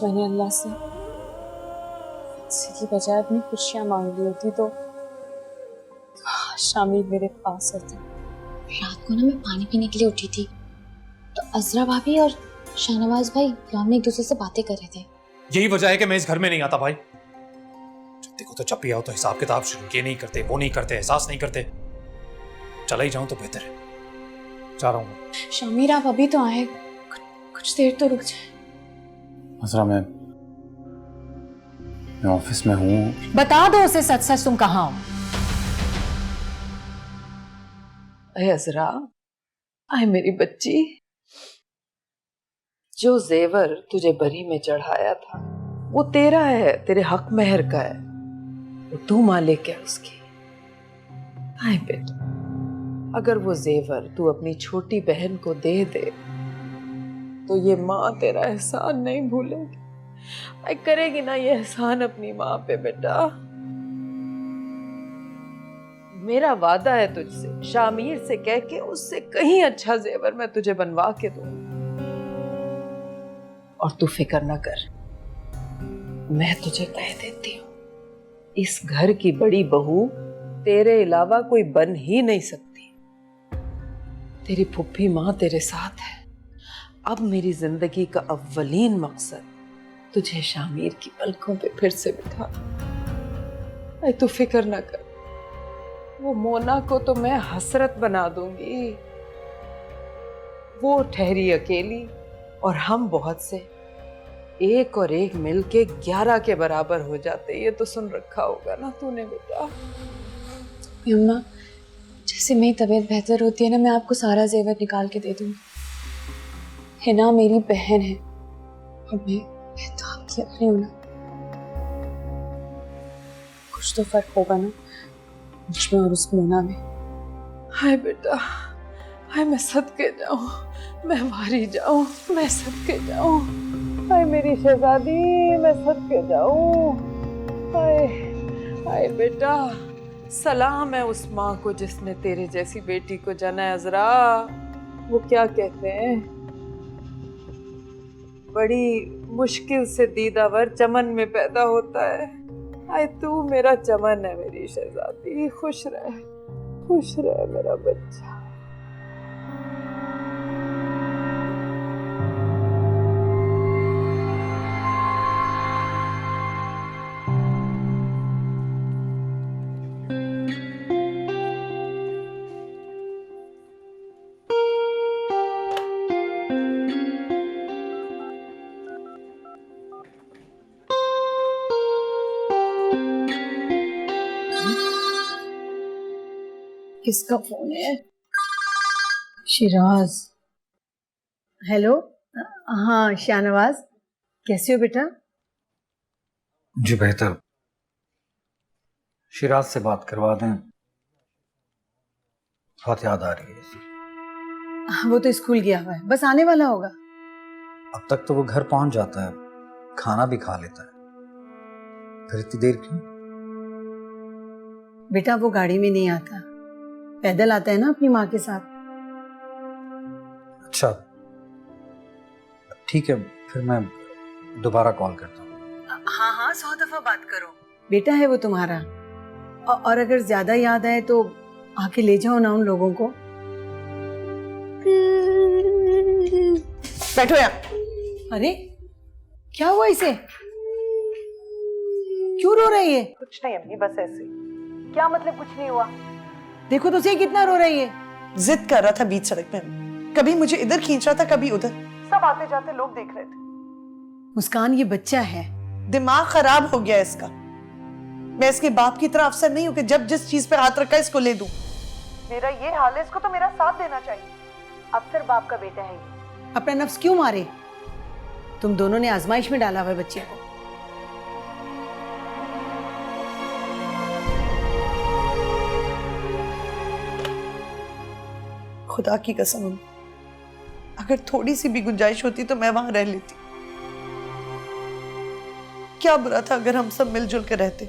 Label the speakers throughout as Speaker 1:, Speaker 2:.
Speaker 1: मैंने अल्लाह से की बजाय अपनी खुशियां मांग ली होती तो शामिल मेरे पास होता।
Speaker 2: रात को ना मैं पानी पीने के लिए उठी थी तो अजरा भाभी और शाहनवाज भाई लॉन में एक दूसरे से बातें कर रहे थे।
Speaker 3: यही वजह है कि मैं इस घर में नहीं आता भाई। जब देखो तो जब भी आओ तो हिसाब किताब शुरू, ये नहीं करते, वो नहीं करते, एहसास नहीं करते। चला ही जाऊं तो बेहतर है। जा रहा हूं।
Speaker 1: शामिर आप अभी तो आए, कुछ देर तो रुक जाए।
Speaker 3: अजरा मैं ऑफिस में हूँ।
Speaker 4: बता दो उसे सच सच तुम कहाँ हो।
Speaker 5: अजरा, आए मेरी बच्ची, जो जेवर तुझे बरी में चढ़ाया था वो तेरा है, तेरे हक मेहर का है, वो तू मालिक है उसकी। आए बेटा, अगर वो जेवर तू अपनी छोटी बहन को दे दे तो ये माँ तेरा एहसान नहीं भूलेगी। आई करेगी ना ये एहसान अपनी माँ पे बेटा। मेरा वादा है तुझसे, शामिर से कह के उससे कहीं अच्छा जेवर मैं तुझे बनवा के दूं। और तू फिक्र ना कर, मैं तुझे कह देती हूँ, इस घर की बड़ी बहू तेरे अलावा कोई बन ही नहीं सकती। तेरी फुप्पी माँ तेरे साथ है। अब मेरी जिंदगी का अव्वलीन मकसद तुझे शामिर की पलकों पे फिर से बिठा। ऐ तू फिक्र ना कर, वो मोना को तो मैं हसरत बना दूंगी। वो ठहरी अकेली और हम बहुत से, एक और एक मिलके 11 के बराबर हो जाते। ये तो सुन रखा होगा ना तूने बेटा।
Speaker 1: अम्मा, जैसे मेरी तबीयत बेहतर होती है ना, मैं आपको सारा जेवर निकाल के दे दूंगी। हिना मेरी बहन है और मैं तो आपकी अपनी हूं ना। कुछ तो फर्क होगा ना मुझमें और उस मोना में।
Speaker 5: हाय बेटा, हाय मैं सदके जाऊं, मैं मारी जाऊं, मैं सदके जाऊं। हाय मेरी शहजादी, मैं सदके जाऊं। हाय हाय बेटा, सलाम है उस माँ को जिसने तेरे जैसी बेटी को जाना है। अजरा, वो क्या कहते हैं, बड़ी मुश्किल से दीदावर चमन में पैदा होता है। आए तू मेरा चमन है मेरी शहजादी। खुश रह मेरा बच्चा।
Speaker 4: किसका फोन है? शिराज। हेलो, हाँ शाहनवाज, कैसे हो बेटा?
Speaker 3: जी बेहतर। शिराज से बात करवा दें, बहुत याद आ रही है।
Speaker 4: वो तो स्कूल गया हुआ है, बस आने वाला होगा।
Speaker 3: अब तक तो वो घर पहुंच जाता है, खाना भी खा लेता है, फिर इतनी देर क्यों?
Speaker 4: बेटा वो गाड़ी में नहीं आता, पैदल आता है ना अपनी माँ के साथ।
Speaker 3: अच्छा ठीक है, फिर मैं दोबारा कॉल करता हूँ।
Speaker 4: हाँ हाँ 100 दफा बात करो। बेटा है वो तुम्हारा, और अगर ज्यादा याद आए तो आके ले जाओ ना उन लोगों को।
Speaker 5: बैठो यहाँ।
Speaker 4: अरे क्या हुआ इसे? क्यों रो रही है?
Speaker 5: कुछ नहीं अम्मी, बस ऐसे। क्या मतलब कुछ नहीं हुआ?
Speaker 4: देखो तो सही कितना रो रही है।
Speaker 6: जिद कर रहा था बीच सड़क में, कभी मुझे इधर खींच रहा था कभी उधर। सब आते जाते लोग देख रहे थे।
Speaker 4: मुस्कान ये बच्चा है,
Speaker 6: दिमाग खराब हो गया इसका। मैं इसके बाप की तरह अफसर नहीं हूं कि जब जिस चीज पे हाथ रखा इसको ले दूं। मेरा ये हाल है, इसको तो मेरा साथ देना चाहिए। अफसर बाप का बेटा है ये।
Speaker 4: अपना नफ्स क्यों मारे? तुम दोनों ने आजमाइश में डाला हुआ है बच्चे को।
Speaker 6: खुदा की कसम, अगर थोड़ी सी भी गुंजाइश होती तो मैं वहां रह लेती। क्या बुरा था अगर हम सब मिलजुल कर रहते,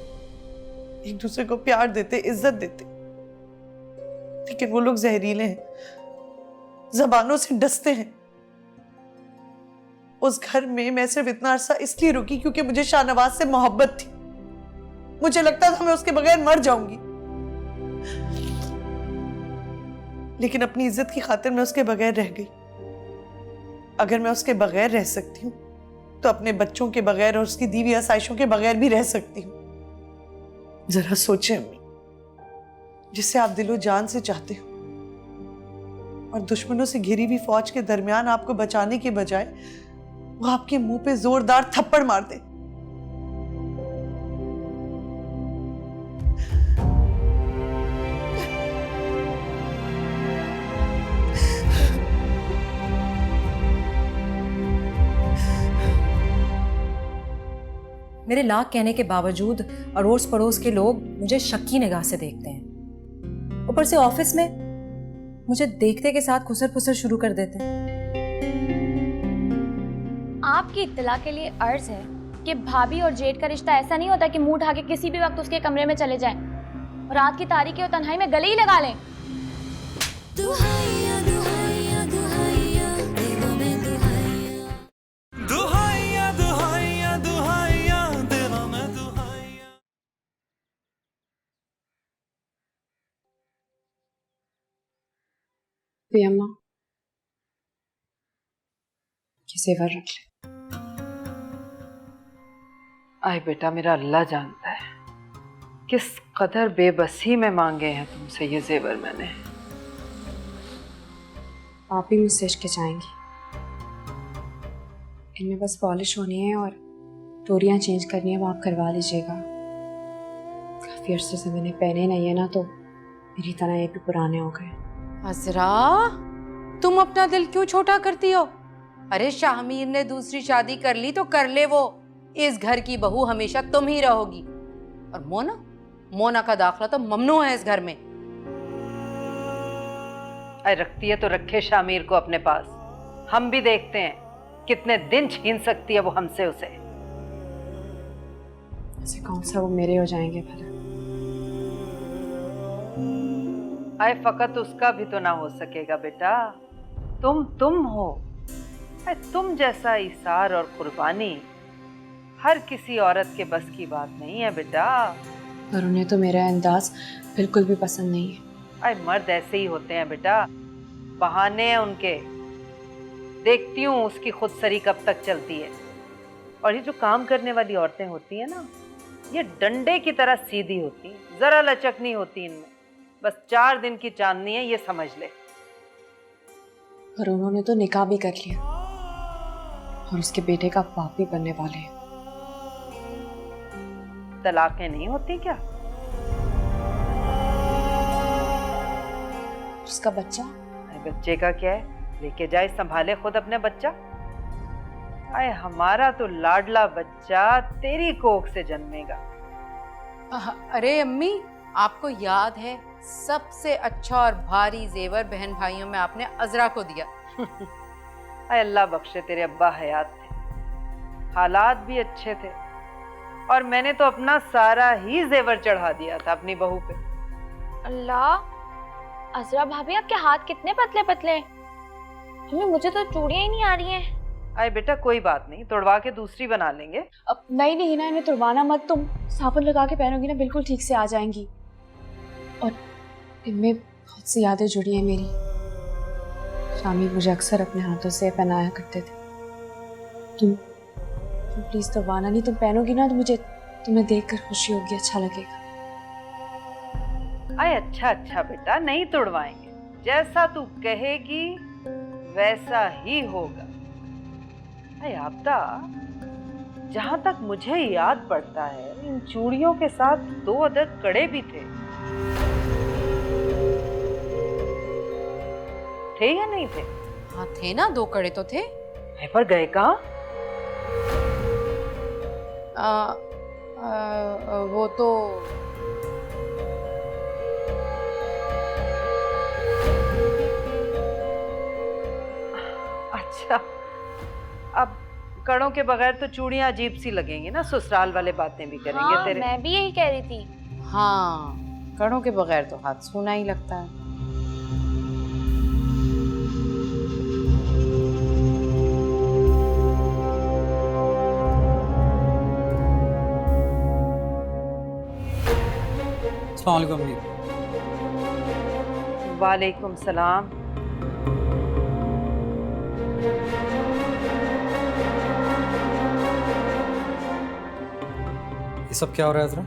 Speaker 6: एक दूसरे को प्यार देते, इज्जत देते। लेकिन वो लोग जहरीले हैं, जबानों से डसते हैं। उस घर में मैं सिर्फ इतना अरसा इसलिए रुकी क्योंकि मुझे शाहनवाज से मोहब्बत थी। मुझे लगता था मैं उसके बगैर मर जाऊंगी, लेकिन अपनी इज्जत की खातिर मैं उसके बगैर रह गई। अगर मैं उसके बगैर रह सकती हूँ तो अपने बच्चों के बगैर और उसकी दी हुई आसाइशों के बगैर भी रह सकती हूँ। जरा सोचें अम्मी, जिसे आप दिलो जान से चाहते हो और दुश्मनों से घिरी हुई फौज के दरमियान आपको बचाने के बजाय वो आपके मुंह पे जोरदार थप्पड़ मार दे।
Speaker 7: मेरे लाख कहने के बावजूद अड़ोस पड़ोस के लोग मुझे शक्की निगाह से देखते हैं। ऊपर से ऑफिस में मुझे देखते के साथ खुसर फुसर शुरू कर देते हैं।
Speaker 2: आपकी इत्तला के लिए अर्ज है कि भाभी और जेठ का रिश्ता ऐसा नहीं होता कि मुंह उठा के किसी भी वक्त उसके कमरे में चले जाएं और रात की तारीकी और तन्हाई में गले ही लगा लें।
Speaker 1: अम्मा, ये जेवर रख ले।
Speaker 5: आए बेटा, मेरा अल्लाह जानता है किस कदर बेबसी में मांगे हैं तुमसे ये जेवर मैंने।
Speaker 1: आप भी मुझसे हिचकिचाएंगी। इनमें बस पॉलिश होनी है और डोरियां चेंज करनी है, वो आप करवा लीजिएगा। काफी अरसे से मैंने पहने नहीं है ना, तो मेरी तरह ये भी पुराने हो गए।
Speaker 8: अजरा, तुम अपना दिल क्यों छोटा करती हो? अरे शाहमीर ने दूसरी शादी कर ली तो कर ले, वो इस घर की बहू हमेशा तुम ही रहोगी। और मोना का दाखला तो ममनू है इस घर में।
Speaker 5: अरे रखती है तो रखे शामीर को अपने पास, हम भी देखते हैं कितने दिन छीन सकती है वो हमसे उसे।
Speaker 1: ऐसे कौन सा वो मेरे हो जाएंगे भला?
Speaker 5: आए फकत उसका भी तो ना हो सकेगा बेटा। तुम हो। तुम जैसा इसार और कुर्बानी हर किसी औरत के बस की बात नहीं है बेटा।
Speaker 1: और उन्हें तो मेरा अंदाज बिल्कुल भी पसंद नहीं है।
Speaker 5: अरे मर्द ऐसे ही होते हैं बेटा, बहाने हैं उनके। देखती हूँ उसकी खुदसरी कब तक चलती है। और ये जो काम करने वाली औरतें होती हैं ना, ये डंडे की तरह सीधी होती हैं, जरा लचक नहीं होती इनमें। बस 4 दिन की चांदनी है, ये समझ ले।
Speaker 1: और उन्होंने तो निकाह भी कर लिया और उसके बेटे का बाप भी बनने वाले हैं।
Speaker 5: तलाकें नहीं होती क्या?
Speaker 1: उसका बच्चा?
Speaker 5: बच्चे का क्या है, लेके जाए संभाले खुद अपने बच्चा। आए हमारा तो लाडला बच्चा तेरी कोख से जन्मेगा।
Speaker 8: अरे अम्मी, आपको याद है सबसे अच्छा और भारी जेवर बहन भाइयों में आपने अजरा को दिया।
Speaker 5: आए अल्लाह बख्शे तेरे अब्बा हयात थे, हालात भी अच्छे थे, और मैंने तो अपना सारा ही जेवर चढ़ा दिया था अपनी बहू पे।
Speaker 2: अल्लाह, अजरा भाभी आपके हाथ कितने पतले पतले हैं। मम्मी, मुझे तो चूड़ियां ही नहीं आ रही हैं।
Speaker 5: अरे बेटा कोई बात नहीं, तोड़वा के दूसरी बना लेंगे।
Speaker 1: अब नहीं ना, इन्हें तुड़वाना मत। तुम साबुन लगा के पहनोगी ना, बिल्कुल ठीक से आ जाएंगी। और इनमें बहुत सी यादें जुड़ी हैं मेरी। शामी मुझे अक्सर अपने हाथों से पहनाया करते थे। तुम प्लीज तुड़वाना नहीं। तुम पहनोगी ना तो मुझे तुम्हें देखकर खुशी होगी, अच्छा लगेगा।
Speaker 5: अरे अच्छा बेटा, नहीं तोड़वाएंगे। जैसा तू कहेगी वैसा ही होगा। अरे आपदा, जहां तक मुझे याद पड़ता है, इन चूड़ियों के साथ 2 अदद कड़े भी थे या नहीं थे?
Speaker 8: हाँ थे ना, 2 कड़े तो थे।
Speaker 5: पर गए कहाँ?
Speaker 8: वो तो
Speaker 5: अच्छा, अब कड़ों के बगैर तो चूड़ियां अजीब सी लगेंगी ना, ससुराल वाले बातें भी करेंगे।
Speaker 2: हाँ,
Speaker 5: तेरे
Speaker 2: मैं भी यही कह रही थी।
Speaker 8: हाँ, कड़ों के बगैर तो हाथ सूना ही लगता है।
Speaker 9: अस्सलाम वालेकुम अम्मी।
Speaker 5: वालेकुम सलाम।
Speaker 9: ये सब क्या हो रहा है अज़रा?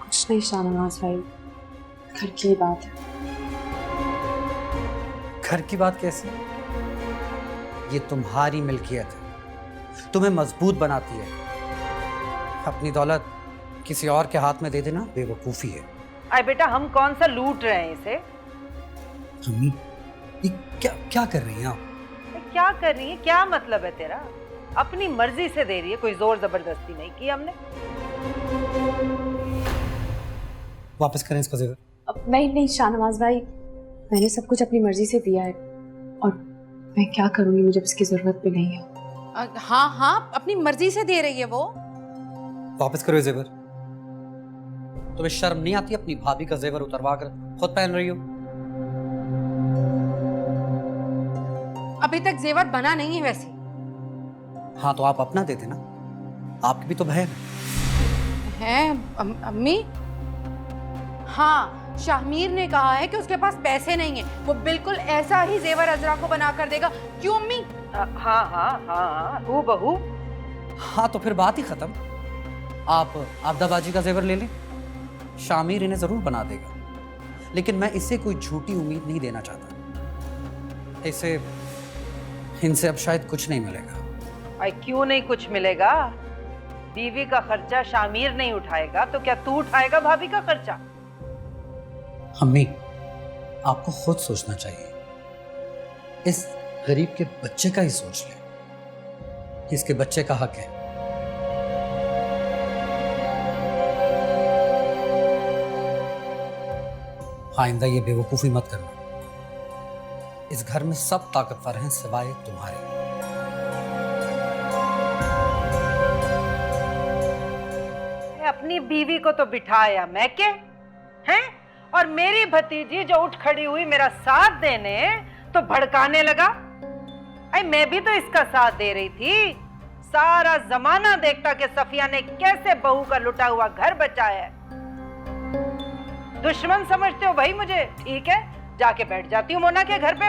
Speaker 1: कुछ नहीं शाहनवाज भाई, घर की बात है।
Speaker 9: घर की बात कैसे? ये तुम्हारी मिल्कियत है, तुम्हें मजबूत बनाती है। अपनी दौलत किसी और के हाथ में दे देना बेवकूफ़ी है।
Speaker 5: अरे बेटा, हम कौन सा लूट रहे हैं इसे?
Speaker 9: अम्मी, ये क्या क्या कर रही हैं आप?
Speaker 5: क्या कर रही है? क्या मतलब है तेरा? अपनी मर्जी से दे रही है, कोई जोर जबरदस्ती नहीं की हमने।
Speaker 9: वापस करें इसका जेवर।
Speaker 1: अब नहीं शाहनवाज भाई, मैंने सब कुछ अपनी मर्जी से दिया है और मैं क्या करूंगी, मुझे इसकी जरूरत भी नहीं है।
Speaker 8: हाँ हाँ, अपनी मर्जी से दे रही है वो।
Speaker 9: वापस करो ये जेवर। तुम्हें शर्म नहीं आती अपनी भाभी का जेवर उतरवा कर खुद पहन रही हो?
Speaker 8: अभी तक जेवर बना नहीं है वैसे।
Speaker 9: हाँ तो आप अपना देते ना, आपकी भी तो बहन
Speaker 8: है। अम्मी, हाँ, शाहमीर ने कहा है कि उसके पास पैसे नहीं है, वो बिल्कुल ऐसा ही जेवर अजरा को बना कर देगा। क्यों अम्मी?
Speaker 5: हाँ हाँ हाँ, हूँ बहू।
Speaker 9: हाँ तो फिर बात ही खत्म। आप आबदाबाजी का जेवर ले लें, शामीर इन्हें जरूर बना देगा, लेकिन मैं इससे कोई झूठी उम्मीद नहीं देना चाहता। इनसे अब शायद कुछ नहीं मिलेगा।
Speaker 5: अरे क्यों नहीं कुछ मिलेगा? बीवी का खर्चा शामीर नहीं उठाएगा तो क्या तू उठाएगा भाभी का खर्चा?
Speaker 9: अम्मी, आपको खुद सोचना चाहिए। इस गरीब के बच्चे का ही सोच लें, इसके बच्चे का हक है। आइंदा ये बेवकूफी मत करना। इस घर में सब ताकतवर हैं सिवाय तुम्हारे।
Speaker 5: अपनी बीवी को तो बिठाया मैं के हैं, और मेरी भतीजी जो उठ खड़ी हुई मेरा साथ देने तो भड़काने लगा। अरे मैं भी तो इसका साथ दे रही थी। सारा जमाना देखता कि सफिया ने कैसे बहू का लुटा हुआ घर बचाया है। दुश्मन समझते हो भाई मुझे? ठीक है, जाके बैठ जाती हूँ मोना के घर पे।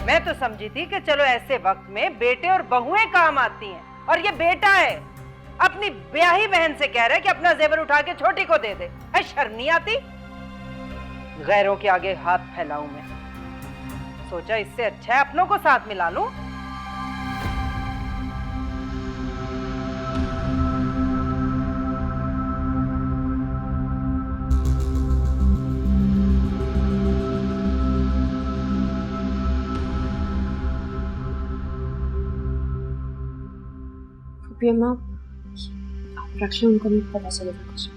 Speaker 5: मैं तो समझी थी कि चलो ऐसे वक्त में बेटे और बहुएं काम आती हैं, और ये बेटा है अपनी ब्याही बहन से कह रहा है कि अपना जेवर उठा के छोटी को दे दे। है शर्म नहीं आती? गैरों के आगे हाथ फैलाऊं मैं? सोचा इससे अच्छा है अपनों को साथ मिला लूं।
Speaker 1: अम्मा, आप रख लें, उनको नहीं पता चलेगा कुछ।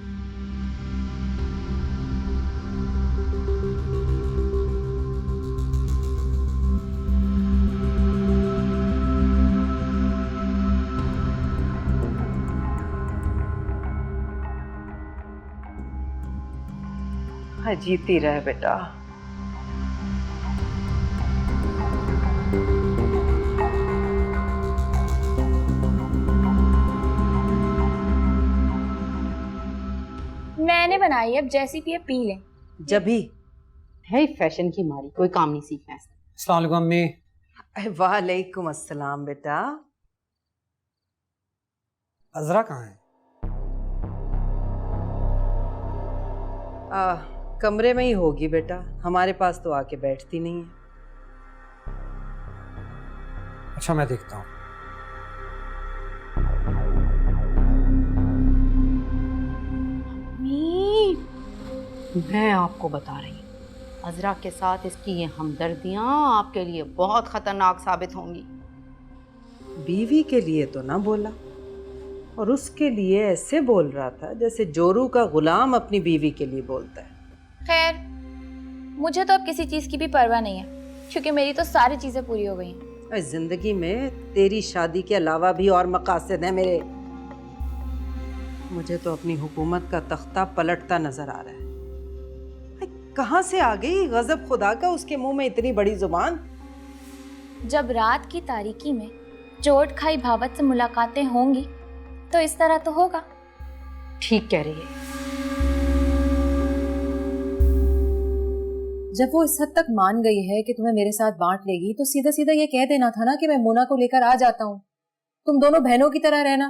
Speaker 5: हाँ, जीती रहे बेटा।
Speaker 2: मैंने बनाई, अब जैसी पिए पी ले।
Speaker 5: जब भी
Speaker 8: है फैशन की मारी, कोई काम नहीं सीखना है।
Speaker 9: अस्सलाम वालेकुम अम्मी।
Speaker 5: वालेकुम अस्सलाम बेटा।
Speaker 9: अजरा कहाँ है?
Speaker 5: कमरे में ही होगी बेटा, हमारे पास तो आके बैठती नहीं है।
Speaker 9: अच्छा मैं देखता हूँ।
Speaker 8: मैं आपको बता रही हूँ, अजरा के साथ इसकी ये हमदर्दियाँ आपके लिए बहुत खतरनाक साबित होंगी।
Speaker 5: बीवी के लिए तो ना बोला, और उसके लिए ऐसे बोल रहा था जैसे जोरू का गुलाम अपनी बीवी के लिए बोलता है।
Speaker 2: खैर, मुझे तो अब किसी चीज की भी परवाह नहीं है, क्योंकि मेरी तो सारी चीजें पूरी हो गई हैं।
Speaker 5: जिंदगी में तेरी शादी के अलावा भी और मकासद हैं मेरे। मुझे तो अपनी हुकूमत का तख्ता पलटता नजर आ रहा है। कहाँ से आ गई गजब खुदा का उसके मुंह में इतनी बड़ी जुबान?
Speaker 2: जब रात की तारीकी में चोट खाई भावत से मुलाकातें होंगी तो इस तरह तो होगा।
Speaker 8: ठीक कह रही है।
Speaker 7: जब वो इस हद तक मान गई है कि तुम्हें मेरे साथ बांट लेगी तो सीधा सीधा ये कह देना था ना कि मैं मोना को लेकर आ जाता हूँ, तुम दोनों बहनों की तरह रहना,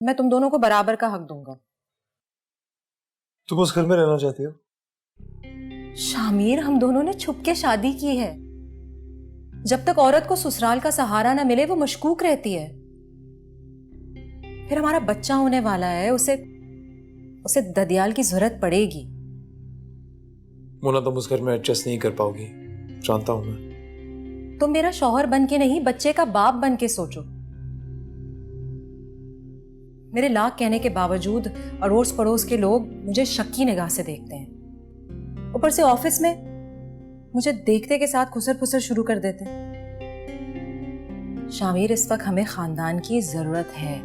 Speaker 7: मैं तुम दोनों को बराबर का हक दूंगा।
Speaker 10: तुम उस घर में रहना चाहती हो?
Speaker 7: शामिर, हम दोनों ने छुप के शादी की है। जब तक औरत को ससुराल का सहारा ना मिले वो मशकूक रहती है। फिर हमारा बच्चा होने वाला है, उसे ददियाल की जरूरत पड़ेगी।
Speaker 10: मोना, तुम उस घर में एडजस्ट नहीं कर पाओगी, जानता हूं मैं।
Speaker 7: तुम मेरा शौहर बन के नहीं, बच्चे का बाप बन के सोचो। मेरे लाख कहने के बावजूद अड़ोस पड़ोस के लोग मुझे शक्की निगाह से देखते हैं। ऊपर से ऑफिस में मुझे देखते के साथ खुसर फुसर शुरू कर देते। शामिर, इस वक्त हमें खानदान की जरूरत है।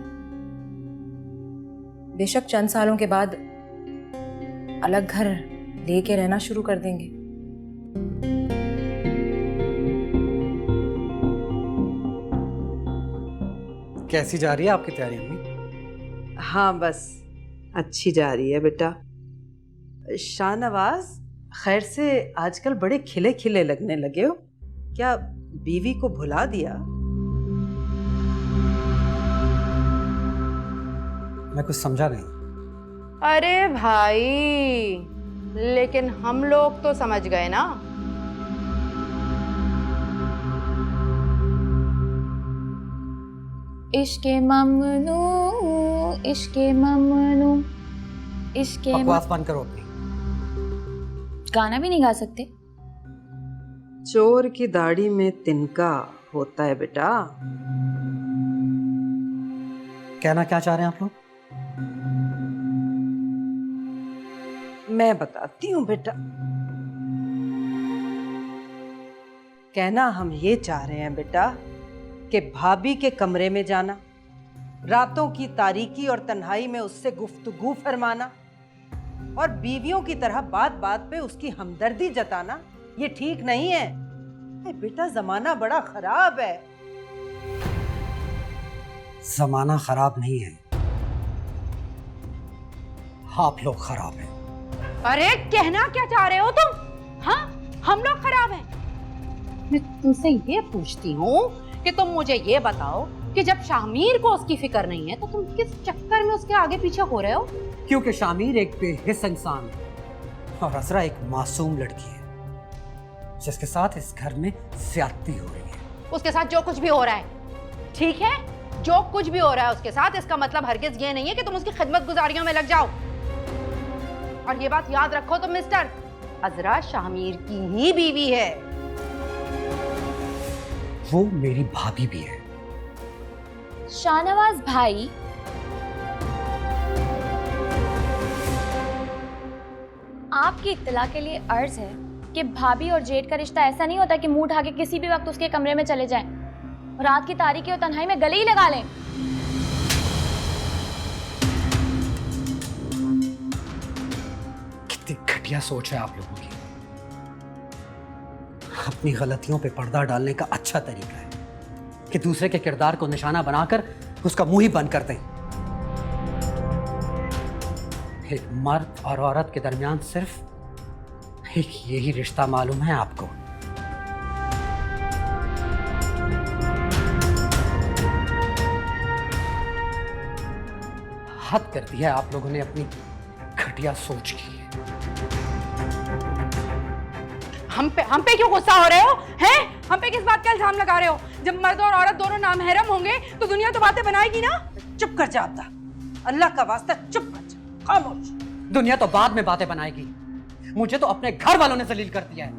Speaker 7: बेशक चंद सालों के बाद अलग घर लेके रहना शुरू कर देंगे।
Speaker 9: कैसी जा रही है आपकी तैयारी अम्मी?
Speaker 5: हाँ बस अच्छी जा रही है बेटा। शाहनवाज, खैर से आजकल बड़े खिले खिले लगने लगे हो, क्या बीवी को भुला दिया?
Speaker 9: मैं कुछ समझा नहीं।
Speaker 8: अरे भाई, लेकिन हम लोग तो समझ गए ना।
Speaker 2: इश्के ममनू, इश्के ममनू, इश्के
Speaker 9: बकवास बंद करो अपनी।
Speaker 2: गाना भी नहीं गा सकते?
Speaker 5: चोर की दाढ़ी में तिनका होता है बेटा।
Speaker 9: कहना क्या चाह रहे हैं आप लोग?
Speaker 5: मैं बताती हूँ बेटा। कहना हम ये चाह रहे हैं बेटा कि भाभी के कमरे में जाना, रातों की तारीकी और तन्हाई में उससे गुफ्तगू फरमाना और बीवियों की तरह बात बात पे उसकी हमदर्दी जताना, ये ठीक नहीं है। बेटा, जमाना बड़ा खराब है।
Speaker 9: जमाना खराब नहीं है, आप लोग खराब हैं।
Speaker 8: अरे कहना क्या चाह रहे हो तुम? हाँ, हम लोग खराब हैं? मैं तुमसे ये पूछती हूँ कि तुम मुझे ये बताओ कि जब शामिर को उसकी फिक्र नहीं है तो तुम किस चक्कर में उसके आगे पीछे हो रहे हो?
Speaker 9: क्योंकि शामिर एक बेहिस इंसान है और असरा एक मासूम लड़की है जिसके साथ इस घर में ज्यादती हो रही है।
Speaker 8: उसके साथ जो कुछ भी हो रहा है ठीक है, जो कुछ भी हो रहा है उसके साथ, इसका मतलब हरगिज ये नहीं है कि तुम उसकी खिदमत गुजारियों में लग जाओ। और ये बात याद रखो तुम मिस्टर, अजरा शामिर की ही बीवी है।
Speaker 9: वो मेरी भाभी भी है।
Speaker 2: शाहनवाज भाई, आपकी इत्तला के लिए अर्ज है कि भाभी और जेठ का रिश्ता ऐसा नहीं होता कि मुंह उठा के किसी भी वक्त उसके कमरे में चले जाएं, रात की तारीकी और तन्हाई में गले ही लगा लें।
Speaker 9: कितनी घटिया सोच है आप लोगों की। अपनी गलतियों पे पर्दा डालने का अच्छा तरीका है कि दूसरे के किरदार को निशाना बनाकर उसका मुंह ही बंद कर दें। एक मर्द और औरत के दरमियान सिर्फ एक यही रिश्ता मालूम है आपको। हद कर दी है आप लोगों ने अपनी घटिया सोच की।
Speaker 8: हम पे क्यों गुस्सा हो रहे हो? हैं? हम पे किस बात का इल्जाम लगा रहे हो? जब मर्द और औरत दोनों नामहरम होंगे तो दुनिया तो बातें बनाएगी ना।
Speaker 5: चुप कर जा अब्दा, अल्लाह का वास्ता चुप कर जा, खामोश।
Speaker 9: दुनिया तो बाद में बातें बनाएगी, मुझे तो अपने घर वालों ने जलील कर दिया है।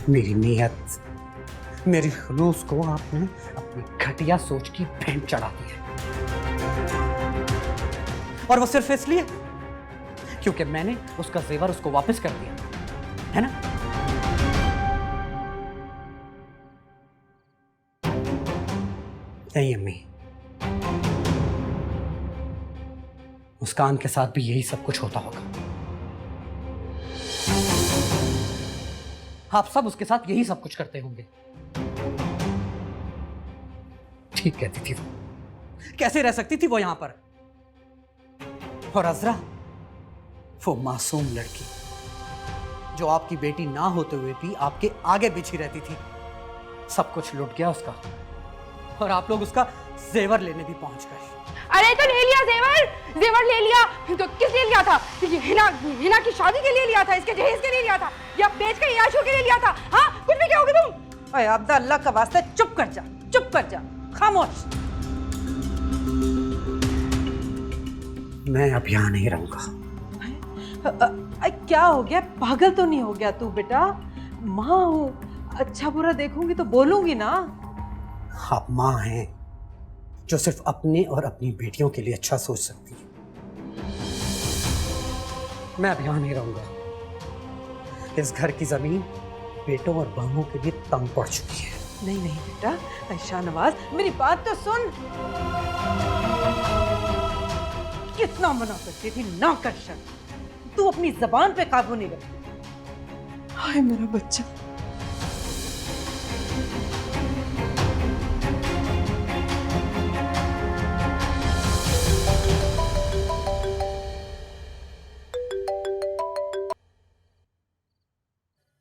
Speaker 9: मेरी नीयत, मेरी खुलूस को आपने अपनी घटिया सोच की भेंट चढ़ा दी है, और वो सिर्फ इसलिए क्योंकि मैंने उसका जेवर उसको वापस कर दिया है ना। नहीं अम्मी, मुस्कान के साथ भी यही सब कुछ होता होगा। आप सब उसके साथ यही सब कुछ करते होंगे। ठीक कहती थी वो। कैसे रह सकती थी वो यहां पर? और अजरा, वो मासूम लड़की जो आपकी बेटी ना होते हुए भी आपके आगे बिछी रहती थी, सब कुछ लुट गया उसका, और आप लोग उसका जेवर लेने भी पहुंच गए।
Speaker 8: अरे तो ले लिया जेवर, जेवर ले लिया तो किस लिए लिया था? ये हिना की शादी के लिए लिया था, इसके जहेज के लिए लिया था, या बेच के याशों के लिए लिया था? हाँ, कुछ भी कहोगे तुम?
Speaker 5: अरे अब्दा, अल्लाह का वास्ता चुप कर जा, चुप कर जा, खामोश।
Speaker 9: मैं अब यहाँ नहीं रहूंगा।
Speaker 5: क्या हो गया? पागल तो नहीं हो गया तू बेटा? माँ हूँ, अच्छा बुरा देखूंगी तो बोलूंगी ना।
Speaker 9: आप माँ हैं जो सिर्फ अपने और अपनी बेटियों के लिए अच्छा सोच सकती है। मैं अब यहाँ नहीं रहूंगा। इस घर की जमीन बेटों और बहुओं के लिए तंग पड़ चुकी है।
Speaker 5: नहीं नहीं बेटा, शाहनवाज मेरी बात तो सुन। कितना मना करती थी, ना कर शक। तू अपनी जबान पे काबू नहीं रखती। हाय मेरा बच्चा।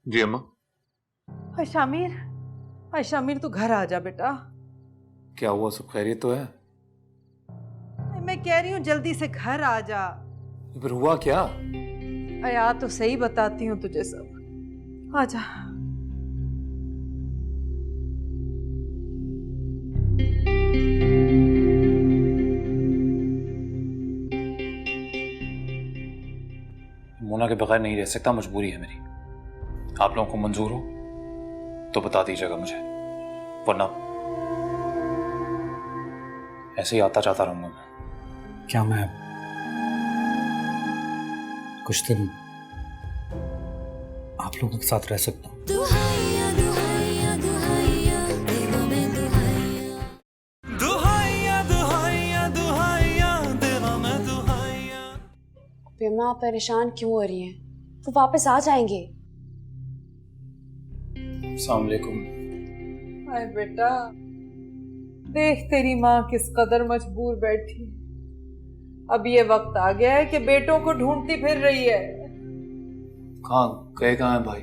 Speaker 10: जी अम्मा।
Speaker 5: हाय शामिर, हाय शामिर, तू घर आ जा बेटा।
Speaker 10: क्या हुआ, सब खैरियत तो है?
Speaker 5: मैं कह रही हूँ जल्दी से घर आ जा।
Speaker 10: फिर हुआ क्या?
Speaker 5: आ तो सही बताती हूँ तुझे सब। आ जा।
Speaker 3: मोना के बगैर नहीं रह सकता, मजबूरी है मेरी। आप लोगों को मंजूर हो तो बता दीजिएगा मुझे, वरना ऐसे ही आता जाता रहूंगा मैं।
Speaker 9: क्या मैं कुछ दिन आप लोगों के साथ रह सकता हूँ?
Speaker 1: प्रेमा, आप परेशान क्यों हो रही हैं? वो वापस आ जाएंगे।
Speaker 3: अस्सलाम वालेकुम।
Speaker 5: हाय बेटा, देख तेरी माँ किस कदर मजबूर बैठी। अब ये वक्त आ गया है कि बेटों को ढूंढती फिर रही है।
Speaker 3: कहाँ गए, कहाँ है भाई?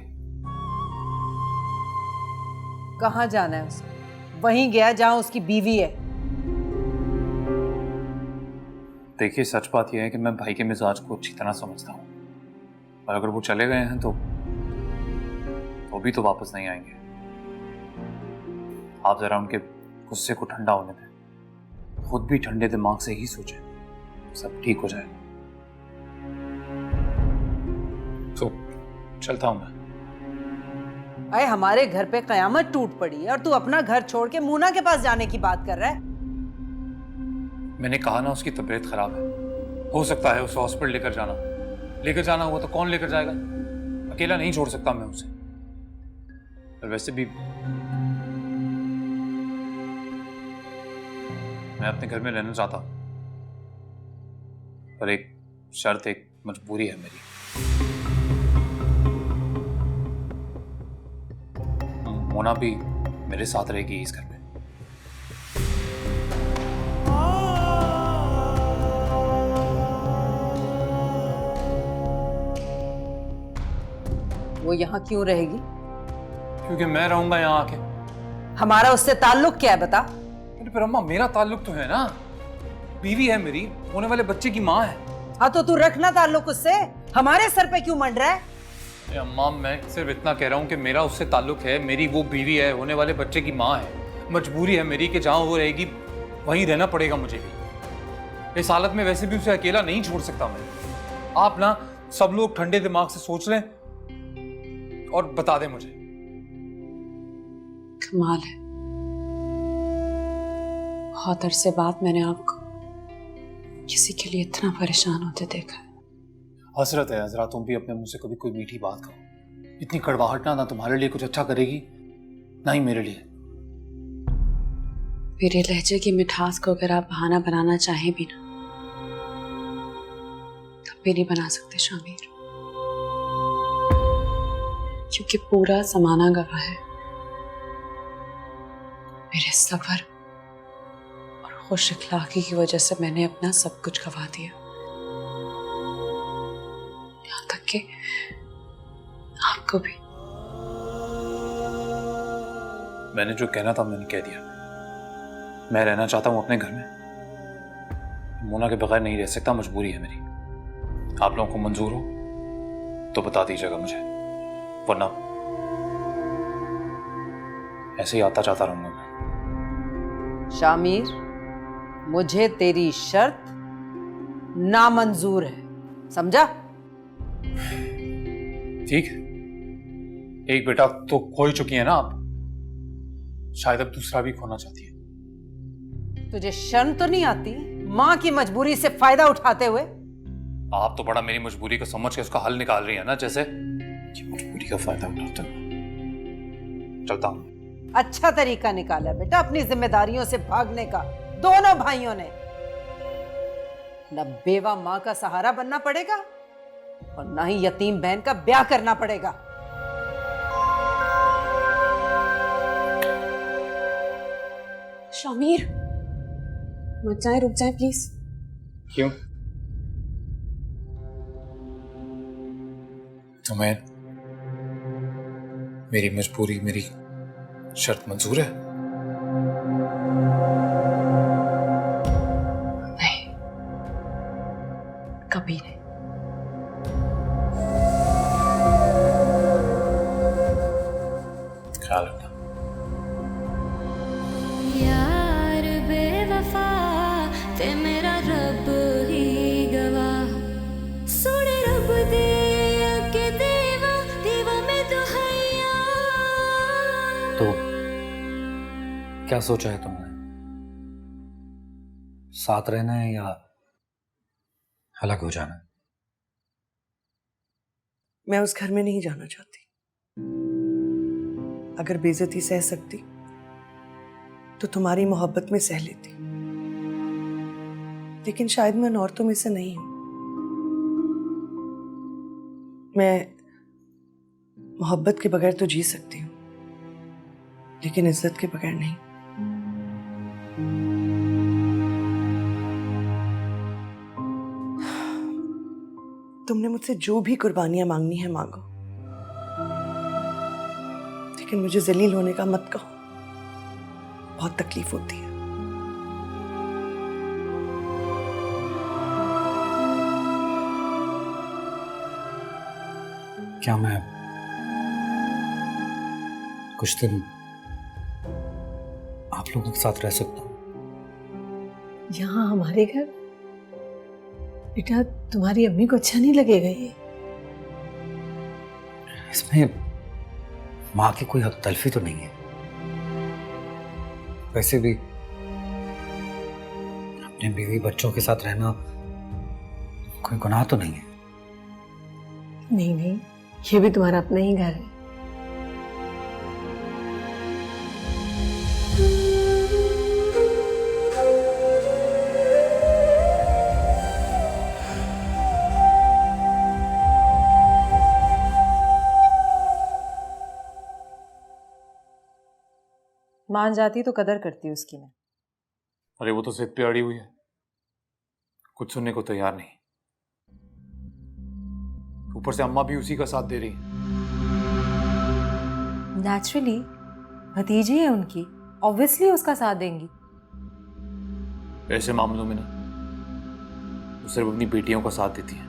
Speaker 5: कहाँ जाना है उसको? वहीं गया जहां उसकी बीवी है।
Speaker 3: देखिए, सच बात यह है कि मैं भाई के मिजाज को अच्छी तरह समझता हूँ, और अगर वो चले गए हैं तो भी तो वापस नहीं आएंगे। आप जरा उनके गुस्से को ठंडा होने दें, खुद भी ठंडे दिमाग से ही सोचें, सब ठीक हो जाएगा। तो चलता हूं मैं।
Speaker 5: अरे हमारे घर पे कयामत टूट पड़ी है और तू अपना घर छोड़ के मूना के पास जाने की बात कर रहा है।
Speaker 3: मैंने कहा ना, उसकी तबीयत खराब है, हो सकता है उसे हॉस्पिटल लेकर जाना हुआ तो कौन लेकर जाएगा? अकेला नहीं छोड़ सकता मैं उसे। और वैसे भी मैं अपने घर में रहना चाहता हूं, पर एक शर्त, एक मजबूरी है मेरी। मोना भी मेरे साथ रहेगी इस घर में।
Speaker 5: वो यहाँ क्यों रहेगी?
Speaker 3: क्योंकि मैं रहूंगा यहाँ आके।
Speaker 5: हमारा उससे ताल्लुक क्या है बता?
Speaker 3: अरे पर अम्मा, मेरा ताल्लुक तो है ना, बीवी है मेरी, होने वाले बच्चे की माँ है।
Speaker 5: हाँ तो तू रखना ताल्लुक उससे, हमारे सर पे क्यों मंड रहा है?
Speaker 3: अरे अम्मा, मैं सिर्फ इतना कह रहा हूँ कि मेरा उससे ताल्लुक है, मेरी वो बीवी है, होने वाले बच्चे की माँ है। मजबूरी है मेरी कि जहाँ वो रहेगी वहीं रहना पड़ेगा मुझे भी। इस हालत में वैसे भी उसे अकेला नहीं छोड़ सकता मैं। आप ना सब लोग ठंडे दिमाग से सोच लें और बता दें मुझे।
Speaker 1: कमाल है, बहुत अरसे बाद मैंने आपको किसी के लिए इतना परेशान होते देखा है।
Speaker 3: हसरत है जरा, तुम भी अपने मुंह से कभी कोई मीठी बात कहो। इतनी कड़वाहट ना तुम्हारे लिए कुछ अच्छा करेगी, ना ही मेरे लिए।
Speaker 1: मेरे लहजे की मिठास को अगर आप बहाना बनाना चाहें भी ना, तब भी नहीं बना सकते शामिर, क्योंकि पूरा जमाना गवाह है मेरे सब्र खुश इखलाकी की वजह से मैंने अपना सब कुछ गवा दिया, यहाँ तक कि आपको भी।
Speaker 3: मैंने जो कहना था मैंने कह दिया। मैं रहना चाहता हूँ अपने घर में, मोना के बगैर नहीं रह सकता, मजबूरी है मेरी। आप लोगों को मंजूर हो तो बता दीजिएगा मुझे, वरना ऐसे ही आता जाता रहूंगा मैं।
Speaker 8: शामिर, मुझे तेरी शर्त नामंजूर है, समझा?
Speaker 3: ठीक है, एक बेटा तो खो ही चुकी है ना आप, शायद अब दूसरा भी खोना चाहती है।
Speaker 8: तुझे शर्म तो नहीं आती माँ की मजबूरी से फायदा उठाते हुए?
Speaker 3: आप तो बड़ा मेरी मजबूरी को समझ के उसका हल निकाल रही है ना, जैसे कि मजबूरी का फायदा उठाते हुए। चलता हूं।
Speaker 8: अच्छा तरीका निकाला बेटा अपनी जिम्मेदारियों से भागने का, दोनों भाइयों ने। न बेवा माँ का सहारा बनना पड़ेगा और ना ही यतीम बहन का ब्याह करना पड़ेगा।
Speaker 1: शामिर, मत जाए, रुक जाए प्लीज।
Speaker 3: क्यों? तुम्हें मेरी मजबूरी, मेरी शर्त मंजूर है?
Speaker 1: नहीं, कभी नहीं।
Speaker 3: ख्याल रखना।
Speaker 11: यार बेवफा ते मेरा रब ही गवाह, सोने रब दे के देवा देवा में दुहैया।
Speaker 9: तो क्या सोचा है तुमने? साथ रहना है या अलग हो जाना?
Speaker 6: मैं उस घर में नहीं जाना चाहती। अगर बेइज्जती सह सकती तो तुम्हारी मोहब्बत में सह लेती, लेकिन शायद मैं उन औरतों में से नहीं हूं। मैं मोहब्बत के बगैर तो जी सकती हूँ, लेकिन इज्जत के बगैर नहीं। तुमने मुझसे जो भी कुर्बानियां मांगनी है मांगो, लेकिन मुझे जलील होने का मत कहो, बहुत तकलीफ होती है।
Speaker 9: क्या मैं कुछ दिन आप लोगों के साथ रह सकता हूँ?
Speaker 4: यहाँ हमारे घर? बेटा, तुम्हारी अम्मी को अच्छा नहीं लगेगा ये।
Speaker 9: इसमें माँ की कोई हक तलफी तो नहीं है। वैसे भी अपने बीवी बच्चों के साथ रहना कोई गुनाह तो नहीं है।
Speaker 4: नहीं नहीं, ये भी तुम्हारा अपना ही घर है।
Speaker 7: मान जाती तो कदर करती उसकी मैं।
Speaker 3: अरे वो तो सिद्ध पे अड़ी हुई है, कुछ सुनने को तैयार नहीं। ऊपर से अम्मा भी उसी का साथ दे रही है।
Speaker 7: नेचुरली भतीजी है उनकी, ऑब्वियसली उसका साथ देंगी।
Speaker 3: ऐसे मामलों में ना वो सिर्फ अपनी बेटियों का साथ देती है,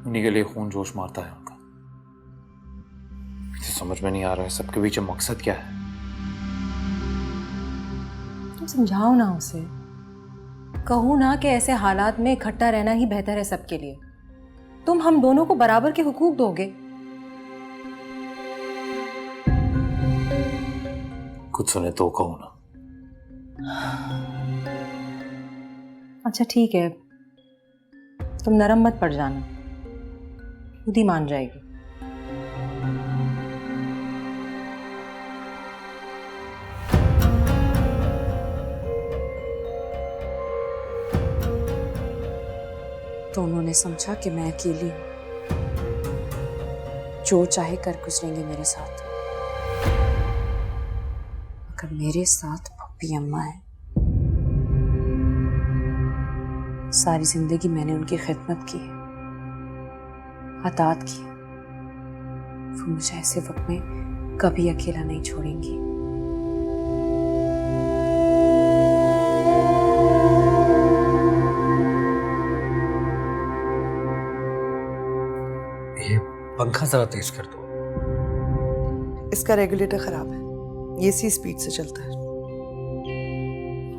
Speaker 3: उन्हीं के लिए खून जोश मारता है उनका। मुझे समझ में नहीं आ रहा है सबके पीछे मकसद क्या है।
Speaker 7: तुम समझाओ ना उसे, कहो ना कि ऐसे हालात में इकट्ठा रहना ही बेहतर है सबके लिए। तुम हम दोनों को बराबर के हुकूक दोगे।
Speaker 3: कुछ सुने तो कहो ना।
Speaker 7: अच्छा ठीक है, तुम नरम मत पड़ जाना, खुद ही मान जाएगी।
Speaker 1: तो उन्होंने समझा कि मैं अकेली हूं, जो चाहे कर गुजरेंगे मेरे साथ। अगर मेरे साथ पप्पी अम्मा है सारी जिंदगी मैंने उनकी खिदमत की है, अतात की। वो मुझे ऐसे वक्त में कभी अकेला नहीं छोड़ेंगी।
Speaker 9: ये पंखा जरा तेज कर दो।
Speaker 6: इसका रेगुलेटर खराब है, ये इसी स्पीड से चलता है।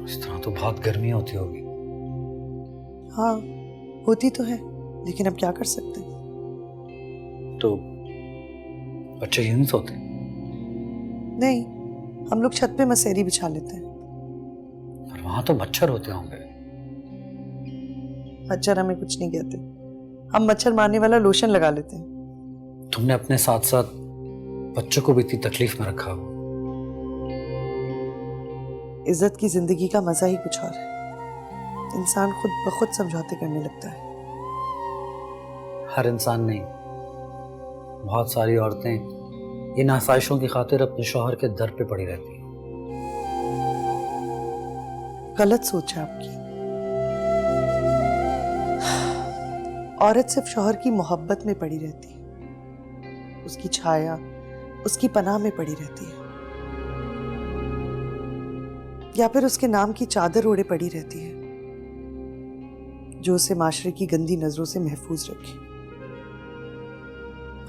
Speaker 9: इस तरह तो बहुत गर्मी होती होगी।
Speaker 6: हाँ होती तो है, लेकिन अब क्या कर सकते हैं।
Speaker 9: तो बच्चे यूं सोते?
Speaker 6: नहीं, हम लोग छत पे मसेरी बिछा लेते हैं।
Speaker 9: पर वहां तो मच्छर होते होंगे।
Speaker 6: मच्छर हमें कुछ नहीं कहते, हम मच्छर मारने वाला लोशन लगा लेते हैं।
Speaker 9: तुमने अपने साथ साथ बच्चों को भी इतनी तकलीफ में रखा हो।
Speaker 6: इज्जत की जिंदगी का मजा ही कुछ और है। इंसान खुद ब खुद समझौते करने लगता है।
Speaker 9: हर इंसान नहीं, बहुत सारी औरतें इन आसाइशों की खातिर अपने शौहर के दर पे पड़ी रहती हैं।
Speaker 6: गलत सोच है आपकी। औरत सिर्फ शौहर की मोहब्बत में पड़ी रहती है, उसकी छाया, उसकी पनाह में पड़ी रहती है, या फिर उसके नाम की चादर ओढ़े पड़ी रहती है जो उसे माशरे की गंदी नजरों से महफूज रखे।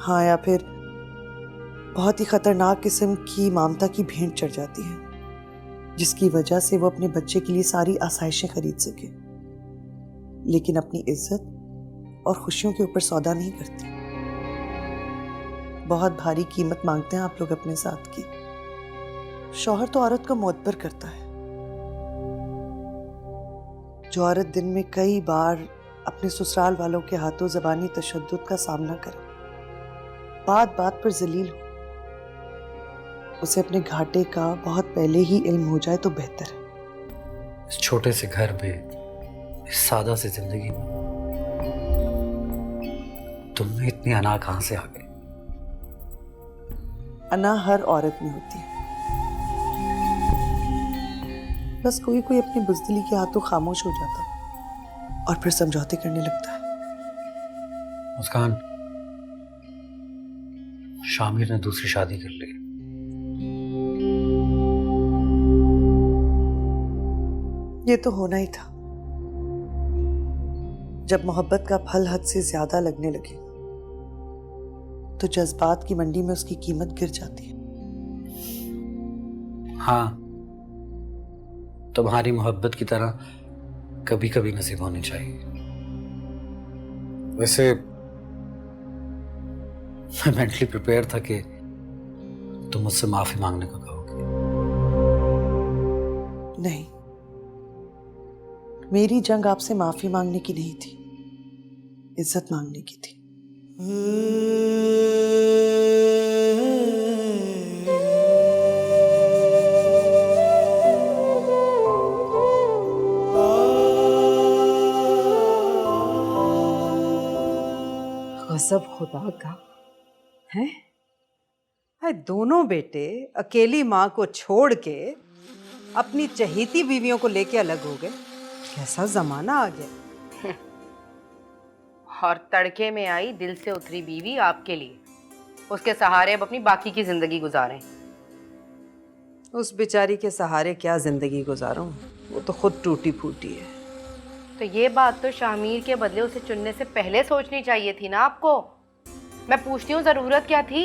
Speaker 6: हाँ, या फिर बहुत ही खतरनाक किस्म की ममता की भेंट चढ़ जाती है जिसकी वजह से वो अपने बच्चे के लिए सारी आसाइशें खरीद सके, लेकिन अपनी इज्जत और खुशियों के ऊपर सौदा नहीं करती। बहुत भारी कीमत मांगते हैं आप लोग अपने साथ की। शौहर तो औरत को मोतबर करता है। जो औरत दिन में कई बार अपने ससुराल वालों के हाथों ज़बानी तशद्दुद का सामना करे, बात बात पर जलील हो, उसे अपने घाटे का बहुत पहले ही इल्म हो जाए तो बेहतर है।
Speaker 9: इस छोटे से घर में, इस सादा सी जिंदगी में तुम में इतनी अना कहां से आ गई?
Speaker 6: अना हर औरत में होती है, बस कोई कोई अपनी बुज़दिली के हाथों खामोश हो जाता और फिर समझौते करने लगता है।
Speaker 9: मुस्कान, शामिर ने दूसरी शादी कर ली।
Speaker 6: ये तो होना ही था। जब मोहब्बत का फल हद से ज्यादा लगने लगे तो जज्बात की मंडी में उसकी कीमत गिर जाती है।
Speaker 9: हाँ, तुम्हारी मोहब्बत की तरह कभी कभी नसीब होनी चाहिए। वैसे मैं मेंटली प्रिपेयर था कि तुम मुझसे माफी मांगने को कहोगे।
Speaker 6: नहीं, मेरी जंग आपसे माफी मांगने की नहीं थी, इज्जत मांगने की थी।
Speaker 5: गज़ब खुदा का है। हाय, दोनों बेटे अकेली माँ को छोड़ के अपनी चहेती बीवियों को लेके अलग हो गए। कैसा जमाना आ गया।
Speaker 8: और तड़के में आई दिल से उतरी बीवी आपके लिए, उसके सहारे अब अपनी बाकी की जिंदगी गुजारें।
Speaker 5: उस बेचारी के सहारे क्या जिंदगी गुजारूं, वो तो खुद टूटी फूटी है।
Speaker 8: तो ये बात तो शामिर के बदले उसे चुनने से पहले सोचनी चाहिए थी ना आपको। मैं पूछती हूँ, जरूरत क्या थी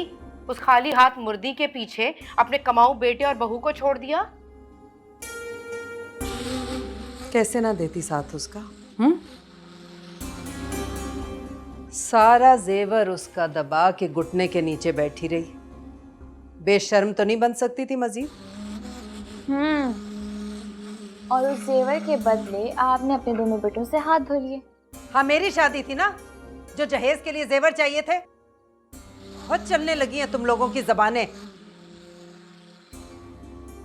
Speaker 8: उस खाली हाथ मुर्दी के पीछे अपने कमाऊ बेटे और बहू को छोड़ दिया?
Speaker 5: कैसे ना देती साथ उसका। सारा जेवर उसका दबा के घुटने के नीचे बैठी रही। बेशर्म तो नहीं बन सकती थी मजीद?
Speaker 2: और उस जेवर के बदले आपने अपने दोनों बेटों से हाथ धो लिए।
Speaker 5: हाँ, मेरी शादी थी ना, जो जहेज के लिए जेवर चाहिए थे। बहुत चलने लगी हैं तुम लोगों की जबानें।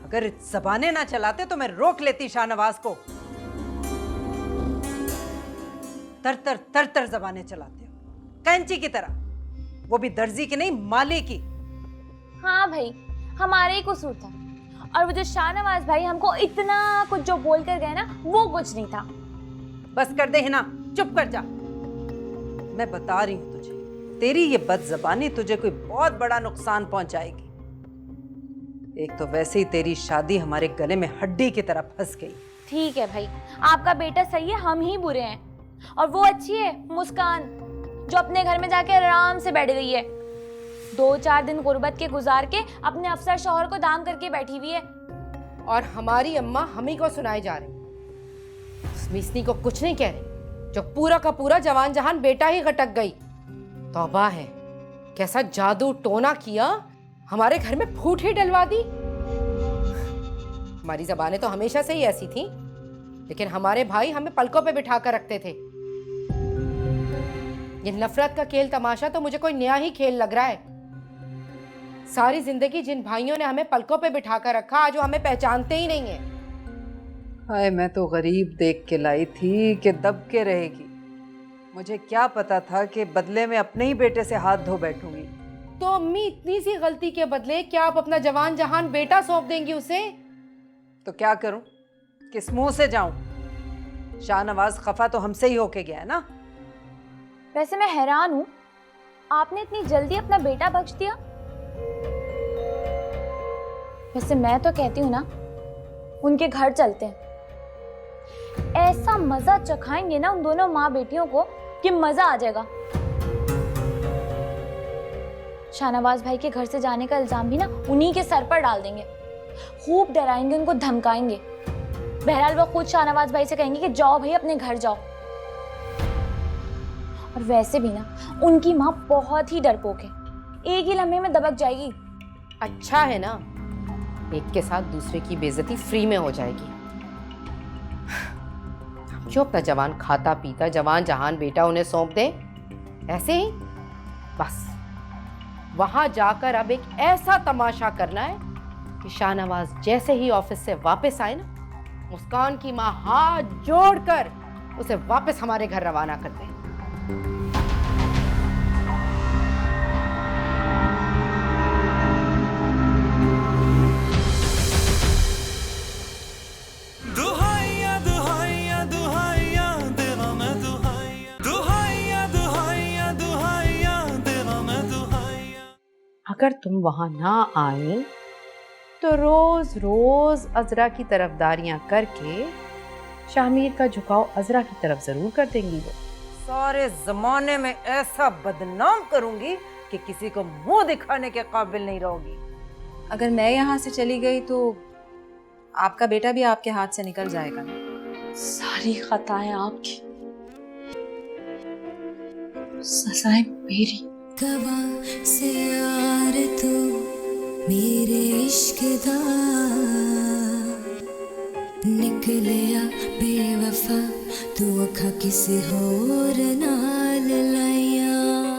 Speaker 5: अगर जबानें ना चलाते तो मैं रोक लेती शाहनवाज को। तर तर जबानें चलाते हो, कैंची की तरह, वो भी दर्जी की नहीं, माली की।
Speaker 2: हाँ भाई, हमारे ही कसूर था। और वो जो शाहनवाज भाई हमको इतना कुछ जो बोल कर गए ना, वो कुछ नहीं था।
Speaker 5: बस कर दे हिना, चुप कर जा। मैं बता रही हूँ तुझे, तेरी ये बदजबानी तुझे कोई बहुत बड़ा नुकसान पहुंचाएगी। एक तो वैसे ही तेरी शादी हमारे गले में हड्डी की तरह फंस गई।
Speaker 2: ठीक है भाई, आपका बेटा सही है, हम ही बुरे हैं। और वो अच्छी है मुस्कान, जो अपने घर में जाके आराम से बैठ गई है, 2-4 दिन गुर्बत के गुजार के अपने अफसर शौहर को दाम करके बैठी हुई है।
Speaker 8: और हमारी अम्मा हम ही को सुनाए जा रही, मिसनी को कुछ नहीं कह रही, जो पूरा का पूरा जवान जहान बेटा ही गटक गई। तौबा है, कैसा जादू टोना किया, हमारे घर में फूट ही डलवा दी। हमारी जबानें तो हमेशा से ही ऐसी थी, लेकिन हमारे भाई हमें पलकों पे बिठा कर रखते थे। ये नफरत का खेल तमाशा तो मुझे कोई नया ही खेल लग रहा है। सारी जिंदगी जिन भाइयों ने हमें पलकों पे बिठा कर रखा, आज वो हमें पहचानते ही नहीं है।
Speaker 5: हाय, मैं तो गरीब देख के लाई थी कि दब के रहेगी। मुझे क्या पता था कि बदले में अपने ही बेटे से हाथ धो बैठूंगी।
Speaker 8: तो अम्मी, इतनी सी गलती के बदले क्या आप अपना जवान जहान बेटा सौंप देंगी उसे?
Speaker 5: तो क्या करूं, किस मुंह से जाऊं? शाहनवाज खफा तो हमसे ही होके गया है ना।
Speaker 2: वैसे मैं हैरान हूँ, आपने इतनी जल्दी अपना बेटा बख्श दिया। वैसे मैं तो कहती हूँ ना, उनके घर चलते हैं, ऐसा मजा चखाएंगे ना उन दोनों माँ बेटियों को कि मजा आ जाएगा। शाहनवाज भाई के घर से जाने का इल्जाम भी ना उन्हीं के सर पर डाल देंगे, खूब डराएंगे, उनको धमकाएंगे। बहरहाल वो खुद शाहनवाज भाई से कहेंगे कि जाओ भाई अपने घर जाओ। और वैसे भी ना उनकी माँ बहुत ही डरपोक है, एक ही लम्हे में दबक जाएगी।
Speaker 8: अच्छा है ना, एक के साथ दूसरे की बेइज्जती फ्री में हो जाएगी। हम क्यों अपना जवान खाता पीता जवान जहान बेटा उन्हें सौंप दें ऐसे ही? बस वहां जाकर अब एक ऐसा तमाशा करना है कि शाहनवाज जैसे ही ऑफिस से वापस आए ना, मुस्कान की माँ हाथ जोड़कर उसे वापस हमारे घर रवाना कर दे। अगर तुम वहां ना आए तो रोज रोज अजरा की तरफदारियां करके शामिर का झुकाव अजरा की तरफ जरूर कर देंगी। वो
Speaker 5: सारे जमाने में ऐसा बदनाम करूंगी कि किसी को मुंह दिखाने के काबिल नहीं रहोगी।
Speaker 7: अगर मैं यहाँ से चली गई तो आपका बेटा भी आपके हाथ से निकल जाएगा।
Speaker 1: सारी खताएं आपकी, सजाएं मेरी।
Speaker 11: कवा से यार तू मेरे इश्क दा निकलिया बेवफा, तू अखा किसी होर नाल लाई।